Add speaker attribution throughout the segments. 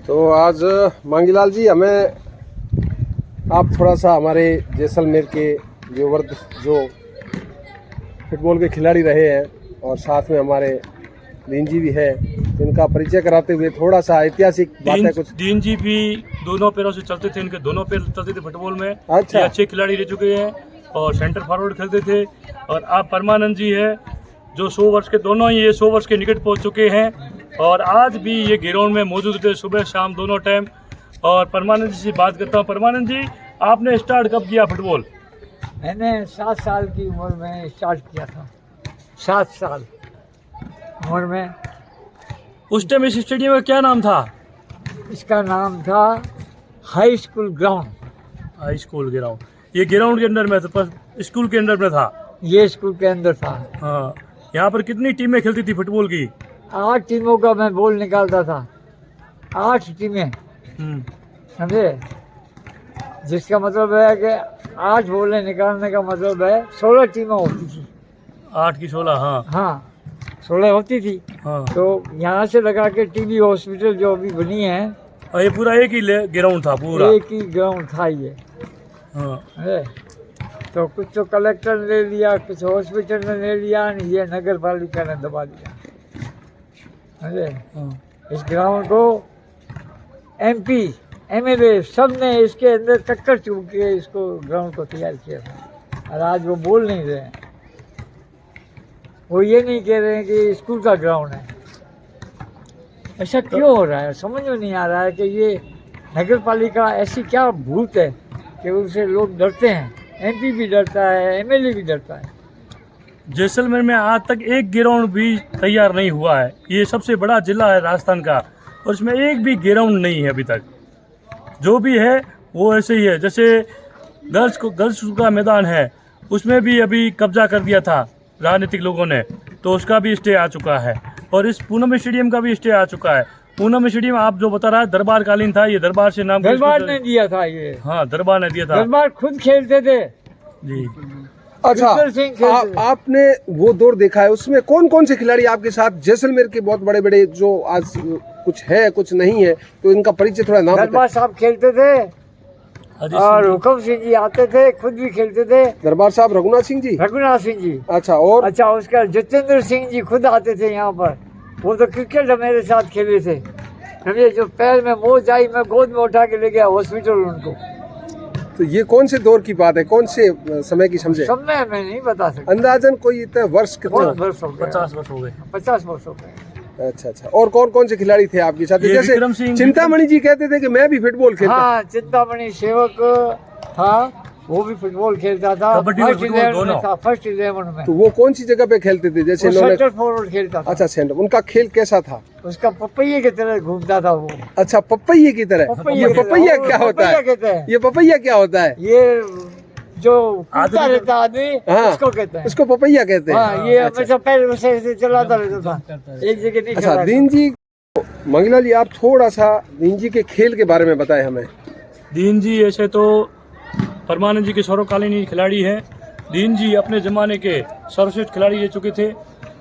Speaker 1: तो आज मांगीलाल जी हमें आप थोड़ा सा हमारे जैसलमेर के जो फुटबॉल के खिलाड़ी रहे हैं और साथ में हमारे दीन जी भी है, तो इनका परिचय कराते हुए थोड़ा सा ऐतिहासिक बातें कुछ।
Speaker 2: दीन जी भी दोनों पैरों से चलते थे, इनके दोनों पैर चलते थे फुटबॉल में।
Speaker 1: अच्छा।
Speaker 2: ये अच्छे खिलाड़ी रह चुके हैं और सेंटर फॉरवर्ड खेलते थे। और आप परमानंद जी है जो 100 वर्ष के, दोनों ही ये 100 वर्ष के निकट पहुंच चुके हैं और आज भी ये ग्राउंड में मौजूद थे सुबह शाम दोनों टाइम। और परमानंद जी से बात करता हूँ। परमानंद जी, आपने स्टार्ट कब किया फुटबॉल?
Speaker 3: मैंने 7 साल की उम्र में स्टार्ट किया था। 7 साल उम्र में।
Speaker 2: उस टाइम इस स्टेडियम का क्या नाम था?
Speaker 3: इसका नाम था high school ground.
Speaker 2: High school ground. ये ग्राउंड के अंदर में था, पर स्कूल के अंदर में था।
Speaker 3: ये स्कूल के अंदर था।
Speaker 2: हाँ। यहाँ पर कितनी टीमें खेलती थी फुटबॉल की?
Speaker 3: 8 टीमों का मैं बॉल निकालता था। 8 टीमें, समझे? जिसका मतलब है कि 8 बॉलें निकालने का मतलब है 16 टीमें होती थी।
Speaker 2: 8 की 16। हाँ
Speaker 3: हाँ, 16 होती थी।
Speaker 2: हाँ।
Speaker 3: तो यहाँ से लगा के टीबी हॉस्पिटल जो अभी बनी है,
Speaker 2: और ये पूरा एक ही ग्राउंड था पूरा?
Speaker 3: एक ही ग्राउंड था ये।
Speaker 2: हाँ।
Speaker 3: है तो कुछ तो कलेक्टर ने ले लिया, कुछ हॉस्पिटल ने ले लिया, ये नगर पालिका ने दबा दिया। समझे?
Speaker 2: हाँ।
Speaker 3: इस ग्राउंड को MP MLA सब ने इसके अंदर टक्कर चूक के इसको ग्राउंड को तैयार किया था। और आज वो बोल नहीं रहे हैं, वो ये नहीं कह रहे हैं कि स्कूल का ग्राउंड है। ऐसा क्यों हो रहा है? समझ में नहीं आ रहा है कि ये नगर पालिका ऐसी क्या भूत है कि उनसे लोग डरते हैं। MP भी डरता है, MLA भी डरता है।
Speaker 2: जैसलमेर में आज तक एक ग्राउंड भी तैयार नहीं हुआ है। ये सबसे बड़ा जिला है राजस्थान का और इसमें एक भी ग्राउंड नहीं है अभी तक। जो भी है वो ऐसे ही है। जैसे गर्ल्स का मैदान है, उसमें भी अभी कब्जा कर दिया था राजनीतिक लोगों ने, तो उसका भी स्टे आ चुका है। और इस पूनम स्टेडियम का भी स्टे आ चुका है। पूनम स्टेडियम आप जो बता रहा है दरबार कालीन था, ये दरबार से नाम
Speaker 3: दरबार ने दिया था ये।
Speaker 2: हाँ, दरबार ने दिया था।
Speaker 3: दरबार खुद खेलते थे
Speaker 2: जी।
Speaker 1: अच्छा, आपने वो दौर देखा है, उसमें कौन कौन से खिलाड़ी आपके साथ जैसलमेर के बहुत बड़े बड़े जो आज कुछ है कुछ नहीं है, तो इनका परिचय थोड़ा नाम बताएं।
Speaker 3: दरबार साहब खेलते थे और हुकम सिंह जी आते थे, खुद भी खेलते थे।
Speaker 1: दरबार साहब रघुनाथ सिंह जी।
Speaker 3: रघुनाथ सिंह जी।
Speaker 1: अच्छा, और
Speaker 3: अच्छा, उसका जितेंद्र सिंह जी खुद आते थे यहाँ पर। वो तो क्रिकेट मेरे साथ खेले थे। समझे? जो पैर में मोच आई, मैं गोद में उठा के ले गया हॉस्पिटल उनको।
Speaker 1: तो ये कौन से दौर की बात है, कौन से समय की समझे?
Speaker 3: समय मैं नहीं बता सकता।
Speaker 1: अंदाजन कोई इतने वर्ष कितना?
Speaker 3: 50 वर्ष हो गए।
Speaker 2: 50 वर्ष हो गए।
Speaker 3: 50 वर्ष हो गए।
Speaker 1: अच्छा अच्छा। और कौन कौन से खिलाड़ी थे आपके साथ?
Speaker 2: ये
Speaker 1: जैसे
Speaker 2: विक्रम सिंह,
Speaker 1: चिंतामणि जी कहते थे कि मैं भी फुटबॉल खेलता।
Speaker 3: हाँ, चिंतामणि सेवक था, वो भी फुटबॉल खेलता था।
Speaker 2: कबड्डी और
Speaker 3: फर्स्ट
Speaker 2: फुटबॉल
Speaker 3: 11
Speaker 2: दोनों।
Speaker 3: में था, फर्स्ट 11 में।
Speaker 1: तो वो कौन सी जगह पे खेलते थे? जैसे
Speaker 3: वो
Speaker 1: इन्होंने।
Speaker 3: सेंटर फॉरवर्ड खेलता था।
Speaker 1: अच्छा, सेंटर। उनका खेल कैसा था?
Speaker 3: उसका पपैये की तरह घूमता था वो।
Speaker 1: अच्छा, पपैये की तरह। ये पपैया क्या होता है?
Speaker 3: कहते हैं
Speaker 1: ये पपैया क्या होता है?
Speaker 3: ये जो कूदता रहता आदमी,
Speaker 1: हाँ,
Speaker 3: उसको कहते हैं।
Speaker 1: उसको पपैया कहते हैं।
Speaker 3: हाँ, ये
Speaker 1: अच्छा।
Speaker 3: हमेशा पैर से चलाता रहता था, एक जगह नहीं
Speaker 1: अच्छा,
Speaker 3: खड़ा
Speaker 1: दीन जी, मंगला जी, आप थोड़ा सा दीन जी के खेल के बारे में बताएं हमें।
Speaker 2: दीन जी ऐसे तो परमानंद जी के सर्वकालीन खिलाड़ी हैं। दीन जी अपने ज़माने के सर्वश्रेष्ठ खिलाड़ी रह चुके थे।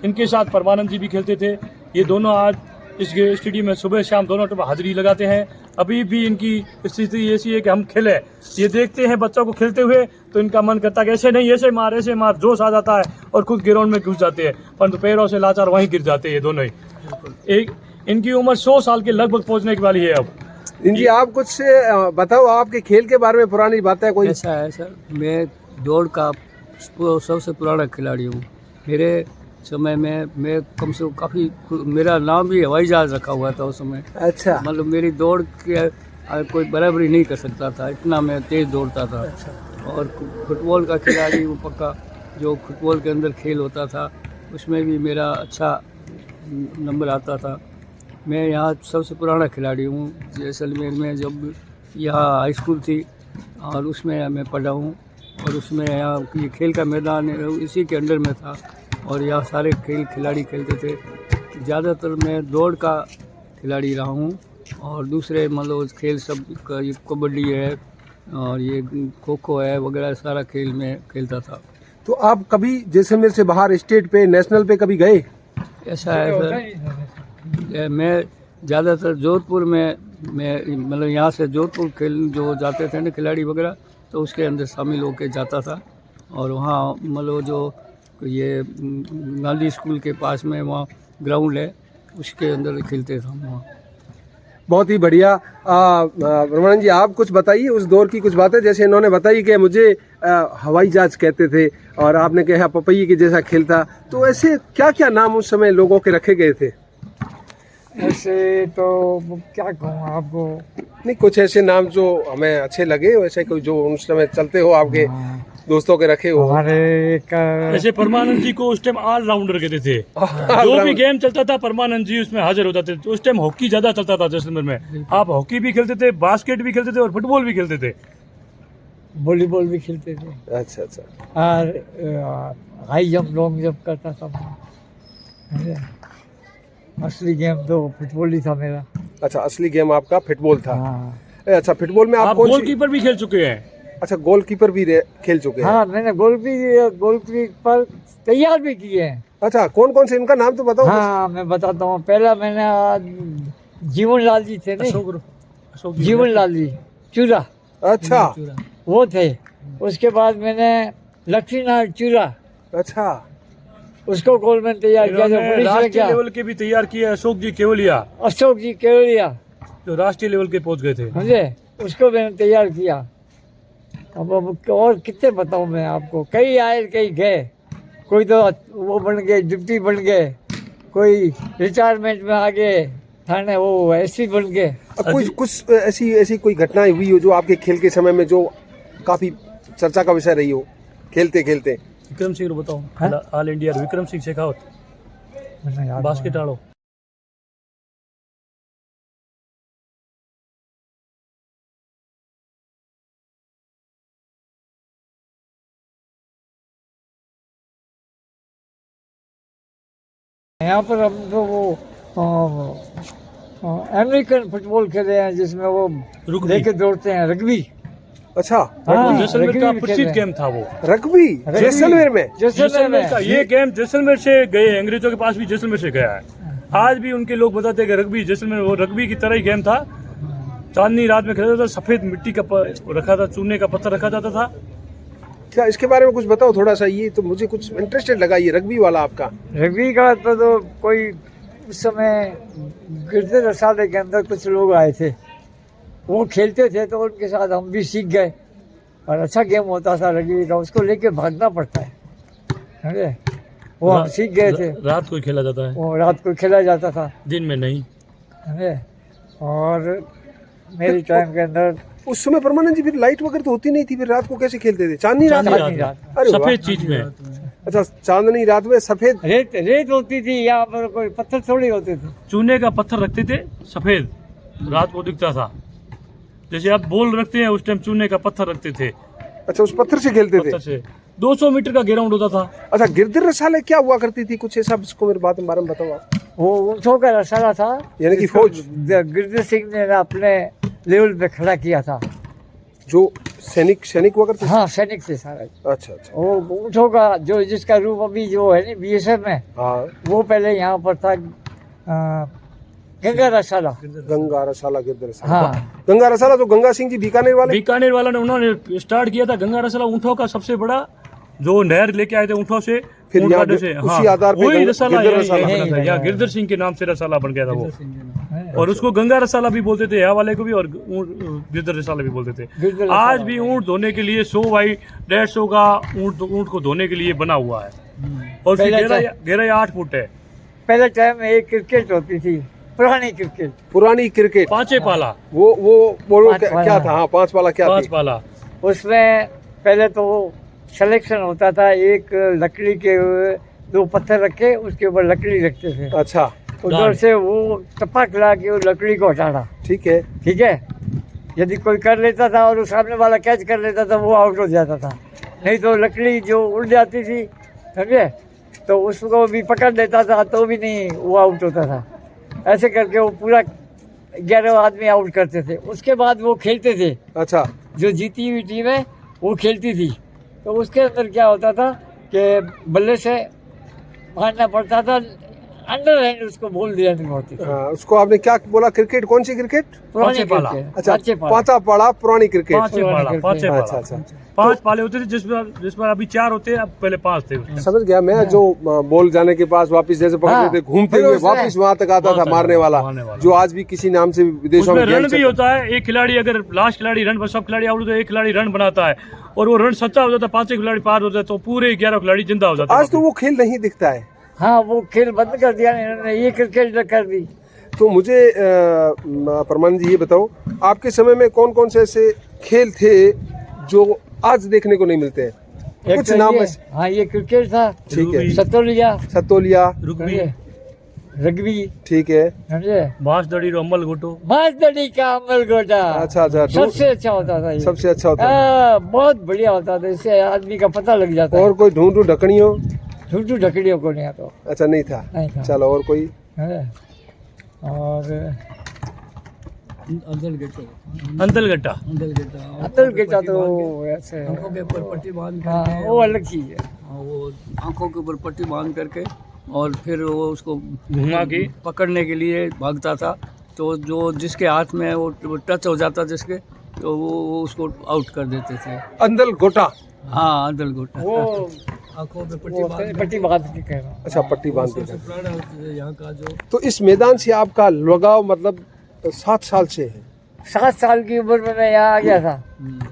Speaker 2: इनके साथ परमानंद जी भी खेलते थे। ये दोनों आज इस स्टेडियम में सुबह शाम दोनों टाइम हाजिरी लगाते हैं। अभी भी इनकी स्थिति ऐसी है कि हम खेलें, ये देखते हैं बच्चों को खेलते हुए तो इनका मन करता है कि ऐसे नहीं, ऐसे मार जोश आ जाता है और खुद ग्राउंड में घुस जाते हैं, परंतु पैरों से लाचार वहीं गिर जाते हैं दोनों ही। एक इनकी उम्र 100 साल के लगभग पहुंचने की वाली है अब।
Speaker 1: जी, आप कुछ बताओ आपके खेल के बारे में, पुरानी बातें कोई।
Speaker 4: ऐसा है सर, मैं दौड़ का सबसे पुराना खिलाड़ी हूँ। मेरे समय में मैं कम से कम काफ़ी, मेरा नाम भी हवाई जहाज रखा हुआ था उस समय।
Speaker 1: अच्छा।
Speaker 4: मतलब मेरी दौड़ के कोई बराबरी नहीं कर सकता था, इतना मैं तेज़ दौड़ता था।
Speaker 1: अच्छा।
Speaker 4: और फुटबॉल का खिलाड़ी वो पक्का, जो फुटबॉल के अंदर खेल होता था उसमें भी मेरा अच्छा नंबर आता था। मैं यहाँ सबसे पुराना खिलाड़ी हूँ। जैसलमेर में जब यहाँ हाई स्कूल थी और उसमें मैं पढ़ा हूँ और उसमें यहाँ ये खेल का मैदान इसी के अंडर में था और यहाँ सारे खिलाड़ी खेलते थे। ज़्यादातर मैं दौड़ का खिलाड़ी रहा हूँ और दूसरे मतलब खेल सब ये कबड्डी है और ये खो खो है वगैरह सारा खेल में खेलता था।
Speaker 1: तो आप कभी जैसलमेर से बाहर स्टेट पे, नेशनल पे कभी गए?
Speaker 4: ऐसा है सर, मैं ज़्यादातर जोधपुर में मैं मतलब यहाँ से जोधपुर खेल जो जाते थे ना खिलाड़ी वगैरह, तो उसके अंदर शामिल होकर जाता था। और वहाँ मतलब जो ये गांधी स्कूल के पास में वहाँ ग्राउंड है, उसके अंदर खेलते थे हम वहाँ।
Speaker 1: बहुत ही बढ़िया। ब्रह्मानंद जी, आप कुछ बताइए उस दौर की कुछ बातें। जैसे इन्होंने बताई कि मुझे हवाई जहाज कहते थे, और आपने कहा पपैये के जैसा खेल था, तो ऐसे क्या क्या नाम उस समय लोगों के रखे गए थे?
Speaker 3: ऐसे तो क्या कहूँ आपको,
Speaker 1: नहीं, कुछ ऐसे नाम जो हमें अच्छे लगे, वैसे कोई जो उस समय चलते हो आपके दोस्तों के रखे हो।
Speaker 3: हमारे एक
Speaker 2: ऐसे परमानंद जी को उस टाइम ऑलराउंडर कहते थे। जो भी गेम चलता था परमानंद जी उसमें हाजिर हो जाते थे। उस टाइम हॉकी ज्यादा चलता था जैसलमेर में। आप हॉकी भी खेलते थे, बास्केट भी खेलते थे और फुटबॉल भी खेलते थे।
Speaker 3: वॉलीबॉल भी खेलते थे।
Speaker 1: अच्छा अच्छा।
Speaker 3: और हाई जंप लॉन्ग जंप करता था मैं। असली गेम तो फुटबॉल ही था मेरा।
Speaker 1: अच्छा, असली गेम आपका फुटबॉल था।
Speaker 3: हाँ
Speaker 1: अच्छा, फुटबॉल में आप
Speaker 2: आप
Speaker 1: कौन सी?
Speaker 2: गोलकीपर भी खेल चुके हैं।
Speaker 1: अच्छा, गोलकीपर भी खेल चुके हैं।
Speaker 3: हाँ, मैंने गोलकीपर तैयार भी किए हैं।
Speaker 1: अच्छा, कौन कौन से, इनका नाम तो बताओ।
Speaker 3: हाँ, मैं बताता हूँ। पहला मैंने जीवन लाल जी थे नहीं,
Speaker 2: अशोक जी
Speaker 3: जीवन लाल जी चूरा,
Speaker 1: अच्छा
Speaker 3: वो थे। उसके बाद मैंने लक्ष्मीनारायण चूरा,
Speaker 1: अच्छा।
Speaker 3: उसको गोलमैन तैयार किया। जो
Speaker 2: इन्होंने
Speaker 3: पुलिस में
Speaker 2: राष्ट्रीय
Speaker 3: क्या,
Speaker 2: लेवल के भी तैयार किए। अशोक जी केवलिया
Speaker 3: अशोक जी केवलिया,
Speaker 2: जो राष्ट्रीय लेवल के पहुंच गए थे।
Speaker 3: समझे, उसको मैंने तैयार किया। अब और कितने बताऊँ मैं आपको, कई आए कई गए। कोई तो वो बन गए, डिप्टी बन गए, कोई रिटायरमेंट में आ गए, थाने वो एसपी बन गए।
Speaker 1: कुछ कुछ ऐसी ऐसी कोई घटनाएं हुई हो जो आपके खेल के समय में जो काफी चर्चा का विषय रही हो खेलते खेलते?
Speaker 2: विक्रम सिंह बताओ।
Speaker 3: हाँ?
Speaker 2: ऑल इंडिया विक्रम सिंह शेखावत
Speaker 3: मैंने याद
Speaker 2: बास्केट आड़ो।
Speaker 3: यहाँ पर हम तो वो अमेरिकन फुटबॉल खेले हैं, जिसमें वो
Speaker 2: रुकबी।
Speaker 3: लेके दौड़ते हैं, रग्बी।
Speaker 1: अच्छा,
Speaker 3: हाँ,
Speaker 2: जैसलमेर
Speaker 3: रग्बी
Speaker 2: का
Speaker 3: भी
Speaker 2: प्रसिद्ध
Speaker 3: खेले हैं।
Speaker 2: गेम था वो।
Speaker 1: रग्बी जैसलमेर में।
Speaker 3: जैसलमेर
Speaker 2: का
Speaker 3: में
Speaker 2: ये गेम जैसलमेर से गए, अंग्रेजों के पास भी जैसलमेर से गया है। आज भी उनके लोग बताते हैं कि रग्बी जैसलमेर, वो रग्बी की तरह ही गेम था। चांदनी रात में खेलता था, सफेद मिट्टी का रखा था, चूने का पत्थर रखा जाता था।
Speaker 1: क्या इसके बारे में कुछ बताओ थोड़ा सा, ये तो मुझे कुछ इंटरेस्टेड लगा ये रग्बी वाला आपका।
Speaker 3: रग्बी का तो कोई उस समय गिरते रसाले के अंदर कुछ लोग आए थे, वो खेलते थे, तो उनके साथ हम भी सीख गए। और अच्छा गेम होता था रग्बी का, उसको लेके भागना पड़ता है, समझे। वो हम सीख गए थे।
Speaker 2: रात को ही खेला जाता है,
Speaker 3: वो रात को खेला जाता था,
Speaker 2: दिन में नहीं।
Speaker 3: समझे। और मेरी टाइम के अंदर
Speaker 1: उस समय परमानंद जी फिर लाइट वगैरह तो होती नहीं थी, फिर रात को कैसे खेलते थे? चांदनी रात में?
Speaker 3: चांदनी रात में।
Speaker 1: अरे वाह।
Speaker 2: सफेद चीज में।
Speaker 1: अच्छा, चांदनी रात में सफेद।
Speaker 3: रेत होती थी, यहाँ पर कोई पत्थर थोड़ी होते थे।
Speaker 2: चूने का पत्थर रखते थे, सफेद, रात को दिखता था। जैसे आप बॉल रखते हैं, उस टाइम चूने का पत्थर रखते थे।
Speaker 1: अच्छा, उस पत्थर से खेलते थे।
Speaker 2: पत्थर से 200 मीटर का ग्राउंड होता था।
Speaker 1: अच्छा, गिरदर रसाले क्या हुआ करती थी, कुछ ऐसा इसको मेरे बारे में बताओ आप।
Speaker 3: वो ऊँटों का रसाला था,
Speaker 1: यानी कि
Speaker 3: जिसको
Speaker 1: फौज?
Speaker 3: गिरधर सिंह ने अपने लेवल पे खड़ा किया था।
Speaker 1: जो सैनिक हुआ करते?
Speaker 3: हाँ, सैनिक थे सारे।
Speaker 1: अच्छा अच्छा।
Speaker 3: वो ऊँटों का जो जिसका रूप अभी जो है ना बीएसएफ में,
Speaker 1: हाँ,
Speaker 3: वो पहले यहाँ पर था गंगा रसाला।
Speaker 1: गंगा रसाला, गिरदर रसाला।
Speaker 3: हाँ,
Speaker 1: गंगा रसाला जो गंगा सिंह जी बीकानेर वाले।
Speaker 2: बीकानेर वाला ने उन्होंने स्टार्ट किया था। गंगा रसाला ऊँटों का सबसे बड़ा, जो नहर लेके आए थे ऊँटों से,
Speaker 1: फिर
Speaker 2: ऊँट
Speaker 1: यहाँ
Speaker 2: गाड़े से।
Speaker 1: उसी आधार पे
Speaker 2: वही
Speaker 1: गंगा-
Speaker 2: रसाला
Speaker 1: गिरधर
Speaker 2: यहीं
Speaker 1: रसाला।
Speaker 2: बना था। यहाँ गिरधर सिंह के नाम से रसाला बन गया था वो। और उसको गंगा रसाला भी बोलते थे, यहाँ वाले को भी, और गिरधर रसाला भी बोलते थे।
Speaker 3: गिरधर रसाला।
Speaker 2: आज भी ऊँट धोने के लिए 100 बाई 150 का ऊँट को धोने के लिए बना हुआ है। और उसकी
Speaker 3: पहले
Speaker 2: गहराई 8 फुट है।
Speaker 3: पहले टाइम में एक क्रिकेट होती थी, पुरानी क्रिकेट।
Speaker 1: पुरानी क्रिकेट।
Speaker 2: पांचे पाला।
Speaker 1: वो बोलो
Speaker 3: पांच
Speaker 1: क्या
Speaker 3: पाला।
Speaker 1: था? हाँ, पांच वाला क्या
Speaker 2: पांच
Speaker 1: थी?
Speaker 2: पाला।
Speaker 3: उसमें पहले तो सिलेक्शन होता था, एक लकड़ी के 2 पत्थर रखे, उसके ऊपर लकड़ी रखते थे।
Speaker 1: अच्छा,
Speaker 3: उधर से वो टपक ला के वो लकड़ी को हटाना,
Speaker 1: ठीक है।
Speaker 3: ठीक है। यदि कोई कर लेता था और वो सामने वाला कैच कर लेता था, वो आउट हो जाता था। नहीं तो लकड़ी जो उड़ जाती थी, समझे, तो उसको भी पकड़ लेता था, तो भी नहीं, वो आउट होता था। ऐसे करके वो पूरा 11 आदमी आउट करते थे। उसके बाद वो खेलते थे,
Speaker 1: अच्छा,
Speaker 3: जो जीती हुई टीम है वो खेलती थी। तो उसके अंदर क्या होता था कि बल्ले से मारना पड़ता था, अंडर हैंड उसको बोल दिया नहीं होती।
Speaker 1: हाँ, उसको आपने क्या बोला? क्रिकेट? कौन सी क्रिकेट?
Speaker 3: पुरानी
Speaker 2: पाला।
Speaker 3: क्रिकेट,
Speaker 1: अच्छा,
Speaker 3: पाँचे पाला।
Speaker 1: पांचा पाड़ा पुरानी क्रिकेट।
Speaker 2: पांचे पाला, पांचे
Speaker 1: अच्छा
Speaker 2: पाला।
Speaker 1: अच्छा,
Speaker 2: 5 पाले होते थे जिस पर अभी 4 होते हैं, अब पहले 5 थे उसमें।
Speaker 1: समझ गया मैं। जो बॉल जाने के पास वापस जैसे पकड़ते थे, घूमते
Speaker 3: फिर
Speaker 1: हुए
Speaker 3: उसमें-
Speaker 1: वापस वहां तक आता था मारने वाला, जो आज भी किसी नाम से विदेशों
Speaker 2: उसमें
Speaker 1: में
Speaker 2: रन
Speaker 1: गेम
Speaker 2: भी
Speaker 1: चलता है।
Speaker 2: होता है। एक खिलाड़ी अगर लास्ट खिलाड़ी रन पर, सब खिलाड़ी आउट, तो एक खिलाड़ी रन बनाता है और वो रन सच्चा हो जाता है, 5 खिलाड़ी पार हो जाते हैं, तो पूरे 11 खिलाड़ी जिंदा हो जाते हैं।
Speaker 1: आज तो वो खेल नहीं दिखता है।
Speaker 3: हाँ, वो खेल बंद कर दिया इन्होंने, ये क्रिकेट कर दी।
Speaker 1: तो मुझे परमानंद जी ये बताओ, आपके समय में कौन कौन से ऐसे खेल थे जो आज देखने को नहीं मिलते हैं?
Speaker 3: एक
Speaker 1: कुछ
Speaker 3: तो
Speaker 1: नाम
Speaker 3: ये-
Speaker 1: बस।
Speaker 3: हाँ, ये क्रिकेट था,
Speaker 1: ठीक है।
Speaker 3: सतोलिया,
Speaker 1: सतोलिया,
Speaker 2: रुकबी,
Speaker 3: रग्बी,
Speaker 1: ठीक है।
Speaker 3: समझे,
Speaker 2: बांस दड़ी, अम्बल गोटो।
Speaker 3: मांसदड़ी का अमल गोटा।
Speaker 1: अच्छा अच्छा,
Speaker 3: सबसे अच्छा होता था ये।
Speaker 1: सबसे अच्छा होता है।
Speaker 3: बहुत बढ़िया होता था, इससे आदमी का पता लग जाता
Speaker 1: और कोई ढूंढू ढकनियो?
Speaker 3: झूठू ढकड़ियों को नहीं आता।
Speaker 1: अच्छा, नहीं था।
Speaker 3: नहीं था।
Speaker 1: चलो, और कोई?
Speaker 3: है। और
Speaker 4: अंदर गेटो,
Speaker 2: अंतल गट्टा।
Speaker 4: अंदर गेटा,
Speaker 3: अंदर गेटा तो ऐसे,
Speaker 4: आंखों के ऊपर पट्टी बांध
Speaker 3: हाँ,
Speaker 4: करके,
Speaker 3: वो अलग चीज है।
Speaker 4: हाँ, वो आंखों के ऊपर पट्टी बांध करके और फिर वो उसको
Speaker 2: घुमा के
Speaker 4: पकड़ने के लिए भागता था, तो जो जिसके हाथ में वो टच हो जाता जिसके, तो वो उसको आउट कर देते थे।
Speaker 1: अंदल गोटा।
Speaker 4: हाँ, अंदर गोटा।
Speaker 3: वो
Speaker 4: आंखों पे
Speaker 3: वो पट्टी बांध के कह रहा हूँ।
Speaker 1: अच्छा, पट्टी बांध के।
Speaker 4: सबसे पुराना यहाँ का जो
Speaker 1: तो इस मैदान से आपका लगाव मतलब 7 साल से है?
Speaker 3: 7 साल की उम्र में मैं यहाँ आ गया था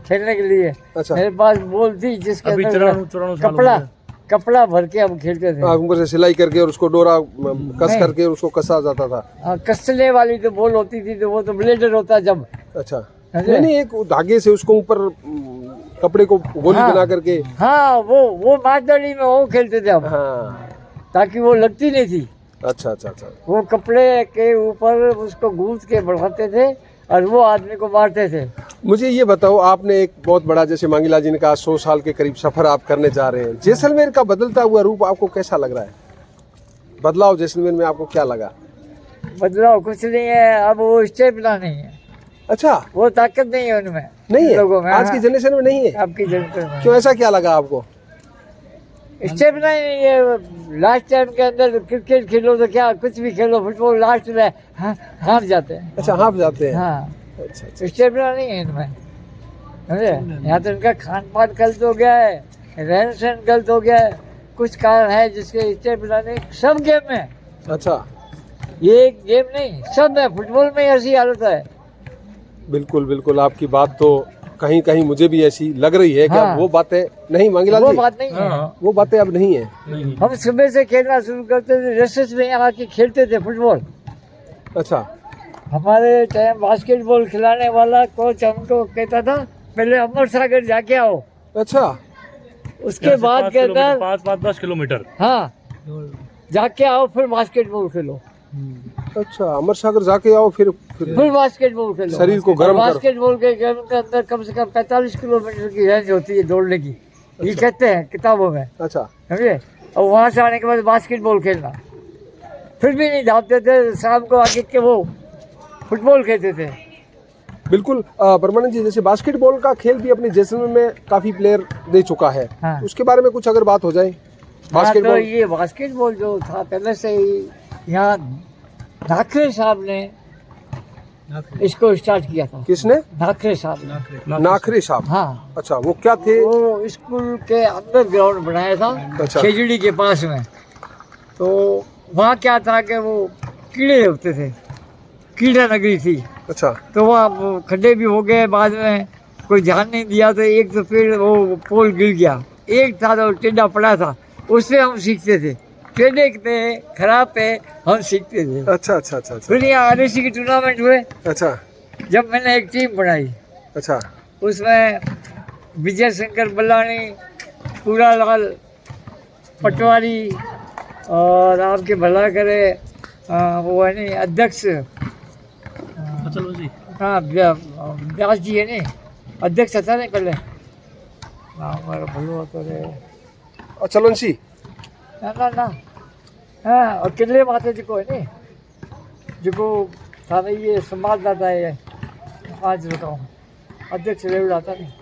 Speaker 3: खेलने के लिए।
Speaker 1: अच्छा।
Speaker 3: मेरे पास बॉल थी जिसके
Speaker 2: अभी
Speaker 3: अंदर
Speaker 2: 94 साल हो
Speaker 3: कपड़ा
Speaker 2: गए।
Speaker 3: कपड़ा भर के हम खेलते थे।
Speaker 1: हाँ, ऊपर से सिलाई करके और उसको डोरा कस
Speaker 3: नहीं।
Speaker 1: करके उसको कसा जाता था।
Speaker 3: कसने वाली तो बॉल होती थी, तो वो तो ब्लेडर होता जब।
Speaker 1: अच्छा,
Speaker 3: समझे?
Speaker 1: नहीं नहीं, एक धागे से उसको ऊपर कपड़े को गोली
Speaker 3: हाँ।
Speaker 1: बना करके।
Speaker 3: हाँ, वो मांसदड़ी में वो खेलते थे हम,
Speaker 1: हाँ,
Speaker 3: ताकि वो लगती नहीं थी।
Speaker 1: अच्छा अच्छा अच्छा।
Speaker 3: वो कपड़े के ऊपर उसको गूंथ के बढ़ाते थे और वो आदमी को मारते थे।
Speaker 1: मुझे ये बताओ, आपने एक बहुत बड़ा, जैसे मांगीलाल जी ने कहा, 100 साल के करीब सफर आप करने जा रहे हैं। जैसलमेर का बदलता हुआ रूप आपको कैसा लग रहा है? बदलाव जैसलमेर में आपको क्या लगा?
Speaker 3: बदलाव कुछ नहीं है, अब वो स्टेमिना नहीं है,
Speaker 1: अच्छा,
Speaker 3: वो ताकत नहीं है उनमें,
Speaker 1: नहीं है
Speaker 3: लोगों में।
Speaker 1: आज की जनरेशन में नहीं है।
Speaker 3: आपकी जनरेशन में
Speaker 1: क्यों, ऐसा क्या लगा आपको?
Speaker 3: स्टेमिना ही नहीं है। लास्ट टाइम के अंदर क्रिकेट खेलो तो क्या, कुछ भी खेलो, फुटबॉल लास्ट में हार जाते हैं।
Speaker 1: अच्छा, हाफ जाते हैं।
Speaker 3: हाँ,
Speaker 1: अच्छा अच्छा।
Speaker 3: स्टेमिना नहीं है इनमें, समझे। यहाँ तो इनका खान पान गलत हो गया है, रहन सहन गलत हो गया है, कुछ कारण है जिसके स्टेमिना नहीं। सब गेम में,
Speaker 1: अच्छा,
Speaker 3: ये एक गेम नहीं, सब में, फुटबॉल में ऐसी हालत है।
Speaker 1: बिल्कुल बिल्कुल, आपकी बात तो कहीं कहीं मुझे भी ऐसी लग रही है कि
Speaker 3: हाँ।
Speaker 1: अब वो बातें नहीं, मांगीलाल
Speaker 3: वो
Speaker 1: जी,
Speaker 3: बात नहीं है।
Speaker 2: हाँ,
Speaker 1: वो बातें अब नहीं है।
Speaker 2: नहीं।
Speaker 3: हम सुबह से खेलना शुरू करते थे, रेसेस में यहाँ के खेलते थे फुटबॉल।
Speaker 1: अच्छा,
Speaker 3: हमारे टाइम बास्केटबॉल खिलाने वाला कोच हमको कहता था, पहले अमर सागर जाके आओ,
Speaker 1: अच्छा,
Speaker 3: उसके बाद के अंदर
Speaker 2: 5-10 किलोमीटर।
Speaker 3: हाँ जाके आओ, फिर बास्केटबॉल खेलो,
Speaker 1: अच्छा, अमर सागर जाके आओ, फिर
Speaker 3: फिर बास्केटबॉल खेलो।
Speaker 1: शरीर को गर्म
Speaker 3: और
Speaker 1: करो।
Speaker 3: बास्केटबॉल के गेम के अंदर कम से कम 45 किलोमीटर की रेंज होती है दौड़ने की, ये कहते हैं किताबों में,
Speaker 1: अच्छा,
Speaker 3: समझे। और वहाँ से आने के बाद बास्केटबॉल खेलना, फिर भी नहीं धापते थे, शाम को आके के वो फुटबॉल खेलते थे।
Speaker 1: बिल्कुल। परमानंद जी, जैसे बास्केटबॉल का खेल भी अपने जैसलमेर में काफी प्लेयर दे चुका है,
Speaker 3: हाँ।
Speaker 1: उसके बारे में कुछ अगर बात हो जाए।
Speaker 3: हाँ, तो
Speaker 1: बास्केटबॉल,
Speaker 3: ये बास्केटबॉल जो था पहले से ही यहाँ नाखरे साहब ने इसको स्टार्ट किया था।
Speaker 1: किसने?
Speaker 3: नाखरे साहब ने।
Speaker 1: नाखरे साहब।
Speaker 3: हाँ,
Speaker 1: अच्छा, वो क्या थे?
Speaker 3: वो स्कूल के अंदर ग्राउंड बनाया था,
Speaker 1: अच्छा।
Speaker 3: खेजड़ी के पास में। तो वहाँ क्या था कि वो कीड़े होते थे, कीड़ा नगरी थी,
Speaker 1: अच्छा,
Speaker 3: तो वहाँ खड्डे भी हो गए, बाद में कोई ध्यान नहीं दिया, तो एक तो फिर वो पोल गिर गया, एक था तो टेढ़ा पड़ा था, उससे हम सीखते थे, टेढ़े पे खराब पे हम सीखते थे।
Speaker 1: अच्छा अच्छा अच्छा अच्छा,
Speaker 3: फिर यहाँ RSC के टूर्नामेंट हुए,
Speaker 1: अच्छा
Speaker 3: जब मैंने एक टीम बनाई,
Speaker 1: अच्छा,
Speaker 3: उसमें विजय शंकर बल्लानी, पूरा लाल पटवारी, और आपके भला करे वो है नहीं अध्यक्ष,
Speaker 2: चलो जी।
Speaker 3: हाँ व्यास जी है नहीं, अध्यक्ष था नहीं पहले, नाम हमारा भलो होता रे,
Speaker 1: चलनसी।
Speaker 3: ना हाँ, और किले माते जी को है नहीं, जिको था नहीं, ये संवाददाता है, आज बताऊँ, अध्यक्ष रेवड़ा था नहीं।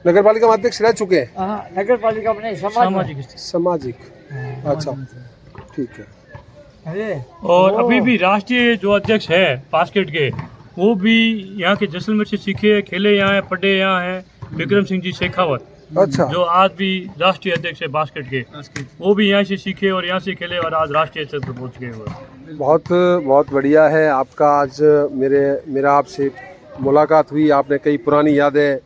Speaker 1: नगर पालिका में अध्यक्ष रह चुके हैं।
Speaker 3: हाँ, नगर पालिका में नहीं,
Speaker 2: सामाजिक
Speaker 1: सामाजिक।
Speaker 3: हाँ।
Speaker 1: अच्छा ठीक है।
Speaker 3: अरे
Speaker 2: और
Speaker 3: ओ,
Speaker 2: अभी भी राष्ट्रीय जो अध्यक्ष है बास्केट के, वो भी यहाँ के जैसलमेर से सीखे, खेले यहाँ हैं, पढ़े यहाँ हैं, विक्रम सिंह जी शेखावत,
Speaker 1: अच्छा
Speaker 2: जो आज भी राष्ट्रीय अध्यक्ष है बास्केट के, वो भी यहाँ से सीखे और यहाँ से खेले और आज राष्ट्रीय स्तर पर पहुँच गए हुए।
Speaker 1: बहुत बहुत बढ़िया है आपका आज मेरा आपसे मुलाकात हुई, आपने कई पुरानी यादें।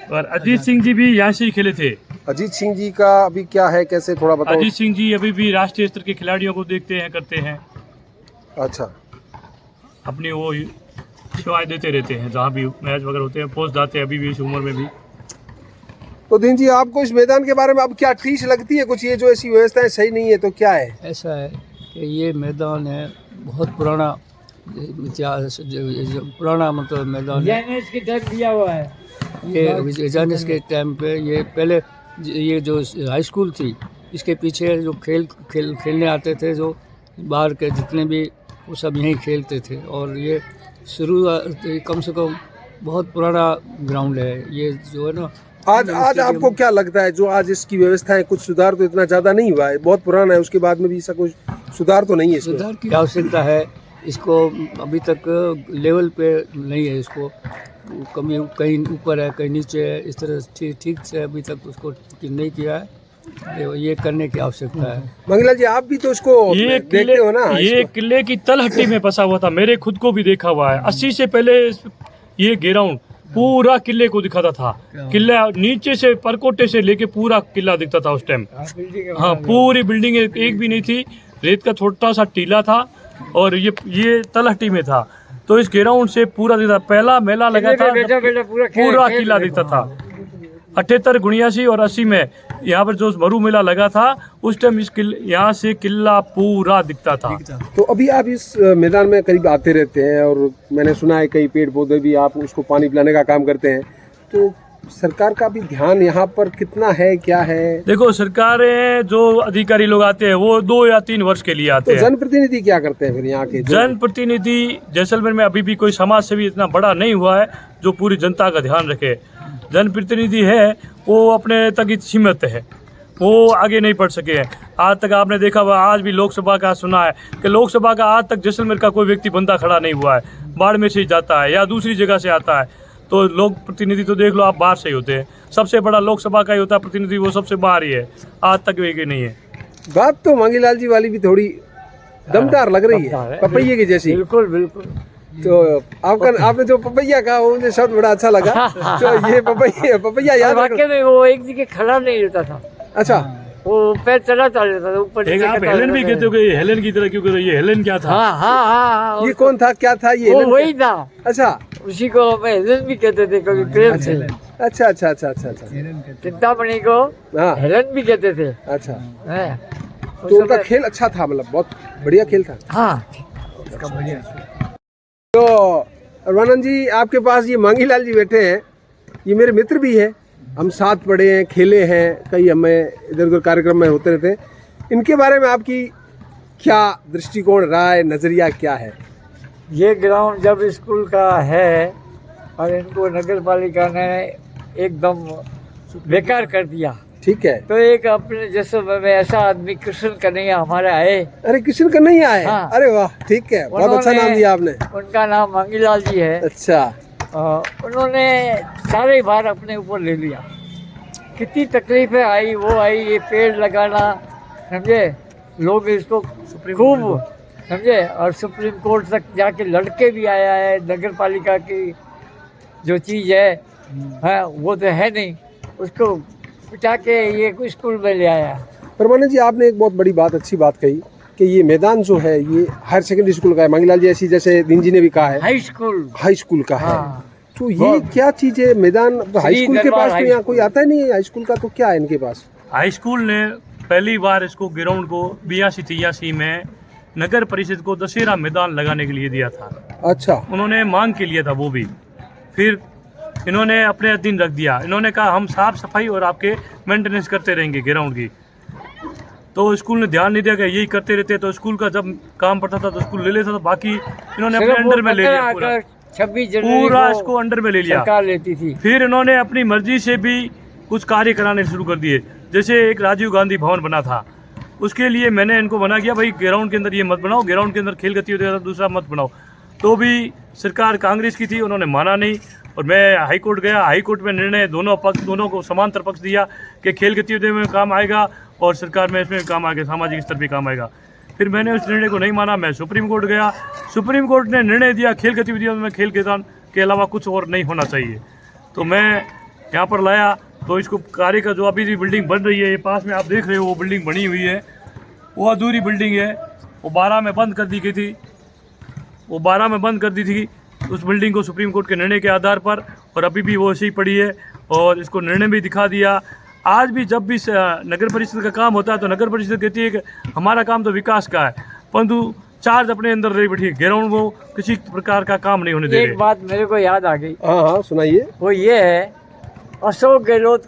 Speaker 2: और अजीत सिंह जी भी यहाँ से ही खेले थे।
Speaker 1: अजीत सिंह जी का अभी क्या है, कैसे थोड़ा बताओ।
Speaker 2: अजीत सिंह जी अभी भी राष्ट्रीय स्तर के खिलाड़ियों को देखते हैं, करते हैं,
Speaker 1: अच्छा
Speaker 2: अपनी वो सेवाएं देते रहते हैं, जहाँ भी मैच वगैरह होते हैं पहुँच जाते हैं अभी भी इस उम्र में भी।
Speaker 1: तो दीन जी आपको इस मैदान के बारे में अब क्या ठीस लगती है कुछ, ये जो ऐसी व्यवस्थाएं सही नहीं है तो क्या है?
Speaker 4: ऐसा है कि ये मैदान है बहुत पुराना इतिहास, जो पुराना मतलब मैदान है।
Speaker 3: जैनिस की टाइप दिया हुआ है।
Speaker 4: ये जानिस के टाइम पे ये पहले ये जो हाई स्कूल थी, इसके पीछे जो खेलने आते थे, जो बाहर के जितने भी, वो सब यहीं खेलते थे। और ये शुरू कम से कम बहुत पुराना ग्राउंड है ये, जो है ना।
Speaker 1: आज आपको क्या लगता है जो आज इसकी व्यवस्थाएं, कुछ सुधार तो इतना ज्यादा नहीं हुआ है, बहुत पुराना है, उसके बाद में भी इसका कुछ सुधार तो नहीं है इसमें?
Speaker 4: सुधार की आवश्यकता है, इसको अभी तक लेवल पे नहीं है, इसको कमी कहीं ऊपर है कहीं नीचे है, इस तरह ठीक से अभी तक उसको नहीं किया है, ये करने की आवश्यकता है।
Speaker 1: मंगला जी आप भी तो इसको देखते हो ना?
Speaker 2: ये किले की तलहटी में फंसा हुआ था, मेरे खुद को भी देखा हुआ है। 80 से पहले ये ग्राउंड पूरा किले को दिखाता था, किला नीचे से परकोटे से लेके पूरा किला दिखता था उस टाइम। हाँ पूरी बिल्डिंग एक भी नहीं थी, रेत का छोटा सा टीला था और ये तलहटी में था, तो इस ग्राउंड से पूरा दिखता। पहला मेला लगा था पूरा किला दिखता था। 78, 79 और 80 में यहाँ पर जो मरु मेला लगा था, उस टाइम इस यहाँ से किला पूरा दिखता था।
Speaker 1: तो अभी आप इस मैदान में करीब आते रहते हैं और मैंने सुना है कई पेड़ पौधे भी आप उसको पानी पिलाने का काम करते हैं, तो सरकार का भी ध्यान यहाँ पर कितना है, क्या है?
Speaker 2: देखो सरकारें जो अधिकारी लोग आते हैं वो 2 या 3 वर्ष के लिए आते
Speaker 1: तो
Speaker 2: हैं।
Speaker 1: जनप्रतिनिधि क्या करते हैं फिर यहाँ के?
Speaker 2: जनप्रतिनिधि जैसलमेर में अभी भी कोई समाज सेवी इतना बड़ा नहीं हुआ है जो पूरी जनता का ध्यान रखे। जनप्रतिनिधि है वो अपने तक ही सीमित है, वो आगे नहीं बढ़ सके हैं। आज तक आपने देखा हुआ, आज भी लोकसभा का सुना है कि लोकसभा का आज तक जैसलमेर का कोई व्यक्ति बंदा खड़ा नहीं हुआ है, बाड़मेर से जाता है या दूसरी जगह से आता है। तो लोक प्रतिनिधि तो देख लो आप बाहर से ही होते हैं, सबसे बड़ा लोकसभा का ही होता है प्रतिनिधि, वो सबसे बाहर ही है, आज तक वे नहीं है।
Speaker 1: बात तो मांगीलाल जी वाली भी थोड़ी दमदार लग रही है, पपैये की जैसी।
Speaker 3: बिल्कुल बिल्कुल।
Speaker 1: तो आपने जो पपैया कहा वो मुझे शब्द बड़ा अच्छा लगा। तो ये पपैया याद रखना।
Speaker 3: वाकई में वो एक जगह खड़ा नहीं रहता था।
Speaker 1: अच्छा
Speaker 3: वो पैर चलाता रहता था ऊपर
Speaker 2: एक
Speaker 3: नीचे
Speaker 2: आप
Speaker 3: करता
Speaker 2: हेलन भी
Speaker 3: रहता
Speaker 2: कहते हो कि हेलन की तरह क्यों कर रही है? हेलन क्या था?
Speaker 3: हाँ हाँ हाँ,
Speaker 1: ये कौन था, क्या था ये?
Speaker 3: वो वही था।
Speaker 1: अच्छा
Speaker 3: उसी को हमें हेलन भी कहते थे कभी प्रेम से।
Speaker 1: अच्छा अच्छा अच्छा अच्छा अच्छा
Speaker 3: चिंतामणि को
Speaker 1: हाँ
Speaker 3: हेलन भी कहते थे।
Speaker 1: अच्छा।
Speaker 3: हैं।
Speaker 1: तो उनका खेल अच्छा था, मतलब बहुत बढ़िया खेल था।
Speaker 3: हाँ
Speaker 1: तो रवानंद जी आपके पास ये मांगीलाल जी बैठे हैं, ये मेरे मित्र भी है, हम साथ पढ़े हैं, खेले हैं, कई हमें इधर उधर कार्यक्रम में होते रहते हैं। इनके बारे में आपकी क्या दृष्टिकोण, राय, नज़रिया क्या है?
Speaker 3: ये ग्राउंड जब स्कूल का है और इनको नगर पालिका ने एकदम बेकार कर दिया,
Speaker 1: ठीक है।
Speaker 3: तो एक अपने जैसे में ऐसा आदमी कृष्ण कन्हैया हमारे आए।
Speaker 1: अरे कृष्ण कन्हैया आए?
Speaker 3: हाँ।
Speaker 1: अरे वाह, ठीक है, बहुत अच्छा नाम दिया आपने।
Speaker 3: उनका नाम मांगीलाल जी है।
Speaker 1: अच्छा।
Speaker 3: उन्होंने सारे भार अपने ऊपर ले लिया। कितनी तकलीफें आई, वो आई, ये पेड़ लगाना, समझे, लोग इसको खूब समझे, और सुप्रीम कोर्ट तक जाके लड़के भी आया है। नगर पालिका की जो चीज़ है वो तो है नहीं, उसको बिठा के ये स्कूल में ले आया।
Speaker 1: परमानंद जी आपने एक बहुत बड़ी बात, अच्छी बात कही कि ये मैदान जो है ये हायर सेकेंडरी स्कूल का है। मांगीलाल जी ऐसी जैसे दीन जी ने भी कहा है
Speaker 3: हाई स्कूल
Speaker 1: का है।
Speaker 3: हाँ।
Speaker 1: तो ये क्या चीज़ है मैदान? हाई स्कूल के पास तो यहाँ कोई आता ही नहीं है, हाई स्कूल का तो क्या है इनके पास?
Speaker 2: हाई स्कूल ने पहली बार इसको ग्राउंड को 82-83 में नगर परिषद को दशहरा मैदान लगाने के लिए दिया था।
Speaker 1: अच्छा।
Speaker 2: उन्होंने मांग के लिया था वो भी, फिर इन्होंने अपने अधीन रख दिया। इन्होंने कहा हम साफ सफाई और आपके मेंटेनेंस करते रहेंगे ग्राउंड की। तो स्कूल ने ध्यान नहीं दिया कि यही करते रहते, तो स्कूल का जब काम पड़ता था तो स्कूल ले लेता था, बाकी इन्होंने अपने अंडर में ले लिया पूरा।
Speaker 3: 26 जनवरी
Speaker 2: पूरा इसको अंडर में ले लिया,
Speaker 3: सरकार लेती थी।
Speaker 2: फिर इन्होंने अपनी मर्जी से भी कुछ कार्य कराने शुरू कर दिए। जैसे एक राजीव गांधी भवन बना था, उसके लिए मैंने इनको मना किया, भाई ग्राउंड के अंदर ये मत बनाओ, ग्राउंड के अंदर खेल गतिविधि दूसरा मत बनाओ। तो भी सरकार कांग्रेस की थी, उन्होंने माना नहीं और मैं हाई कोर्ट गया। हाई कोर्ट में निर्णय दोनों को समांतर पक्ष दिया कि खेल गतिविधि में काम आएगा और सरकार में इसमें काम आएगा, सामाजिक स्तर पर काम आएगा। फिर मैंने उस निर्णय को नहीं माना, मैं सुप्रीम कोर्ट गया। सुप्रीम कोर्ट ने निर्णय दिया खेल गतिविधियों में खेल मैदान के अलावा कुछ और नहीं होना चाहिए। तो मैं यहाँ पर लाया, तो इसको कार्य का जो अभी भी बिल्डिंग बन रही है, ये पास में आप देख रहे हो वो बिल्डिंग बनी हुई है, वो अधूरी बिल्डिंग है, वो 12 में बंद कर दी गई थी, वो 12 में बंद कर दी थी उस बिल्डिंग को सुप्रीम कोर्ट के निर्णय के आधार पर, और अभी भी वो ऐसे ही पड़ी है और इसको निर्णय भी दिखा दिया। आज भी जब भी नगर परिषद का काम होता है तो नगर परिषद कहती है कि हमारा काम तो विकास का है, परंतु चार्ज अपने अंदर रही बैठी, ग्राउंड वो किसी प्रकार का काम नहीं होने दे रहे।
Speaker 3: एक बात मेरे को याद आ गई,
Speaker 1: हाँ हाँ सुनाइए।
Speaker 3: वो ये है अशोक गहलोत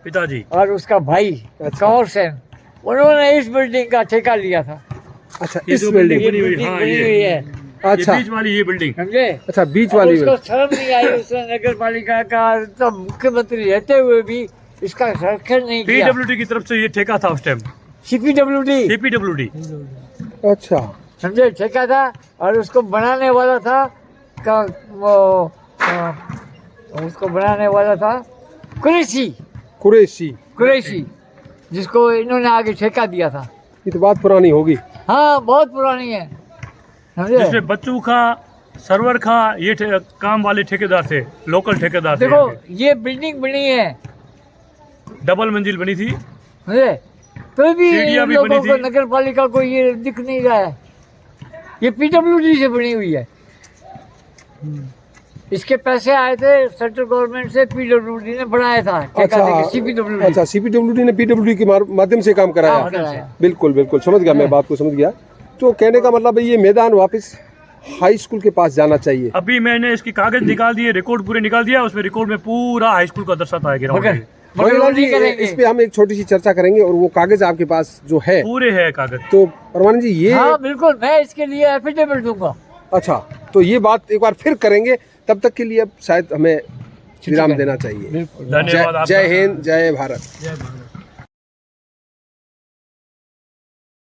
Speaker 2: पिताजी
Speaker 3: और उसका भाई कंवर सेन, उन्होंने इस बिल्डिंग का ठेका लिया था।
Speaker 1: अच्छा,
Speaker 2: ये
Speaker 1: इस
Speaker 2: जो
Speaker 1: बिल्डिंग,
Speaker 2: बनी हुई,
Speaker 3: बिल्डिंग
Speaker 2: हाँ,
Speaker 3: बनी
Speaker 2: ये-
Speaker 3: हुई है,
Speaker 1: अच्छा
Speaker 2: ये बीच वाली ये बिल्डिंग,
Speaker 3: समझे।
Speaker 1: अच्छा बीच
Speaker 3: अब
Speaker 1: वाली
Speaker 3: उसको शर्म नहीं आई, उसने नगर पालिका का तो मुख्यमंत्री रहते हुए भी इसका संरक्षण नहीं किया।
Speaker 2: पीडब्ल्यूडी की तरफ से ये ठेका था उस टाइम,
Speaker 3: सीपीडब्ल्यूडी,
Speaker 2: सीपीडब्ल्यूडी।
Speaker 1: अच्छा
Speaker 3: समझे, ठेका था और उसको बनाने वाला था उसको बनाने वाला था कुरैशी,
Speaker 1: कुरैशी।
Speaker 3: जिसको इन्होंने आगे ठेका दिया था।
Speaker 1: ये तो बात पुरानी होगी।
Speaker 3: हाँ बहुत पुरानी है, समझे।
Speaker 2: जिसमें बच्चू खां, सरवर खां ये काम वाले ठेकेदार थे, लोकल ठेकेदार थे।
Speaker 3: देखो ये बिल्डिंग बनी है,
Speaker 2: डबल मंजिल बनी थी,
Speaker 3: समझे, तो भी
Speaker 2: सीढ़ियाँ
Speaker 3: इन
Speaker 2: भी
Speaker 3: लोगों
Speaker 2: बनी
Speaker 3: को
Speaker 2: थी।
Speaker 3: नगर पालिका को ये दिख नहीं रहा है। ये पीडब्ल्यूडी से बनी हुई है, इसके पैसे आए थे सेंट्रल गवर्नमेंट से, पीडब्ल्यूडी ने बनाया था ठेका देके, सीपीडब्ल्यूडी।
Speaker 1: अच्छा सीपीडब्ल्यूडी ने पीडब्ल्यूडी के माध्यम से काम कराया।
Speaker 3: काम कराया।
Speaker 1: बिल्कुल बिल्कुल समझ गया, मैं बात को समझ गया। तो कहने का मतलब है ये मैदान वापस हाई स्कूल के पास जाना चाहिए।
Speaker 2: अभी मैंने इसकी कागज निकाल दिए, रिकॉर्ड पूरे निकाल दिया, उसमें रिकॉर्ड में पूरा हाई स्कूल का दर्शाता है ग्राउंड
Speaker 3: मगर
Speaker 2: में।
Speaker 1: मंगीलाल जी
Speaker 3: नहीं करेंगे।
Speaker 1: इस पे हम एक छोटी सी चर्चा करेंगे, और वो कागज आपके पास जो है
Speaker 2: पूरे है कागज।
Speaker 1: तो परमानंद जी ये
Speaker 3: हाँ बिल्कुल, मैं इसके लिए एफिडेविट दूंगा।
Speaker 1: अच्छा, तो ये बात एक बार फिर करेंगे, तब तक के लिए अब शायद हमें विराम देना चाहिए।
Speaker 3: बिल्कुल।
Speaker 2: धन्यवाद आपका।
Speaker 1: जय हिंद, जय भारत।
Speaker 2: जय भारत।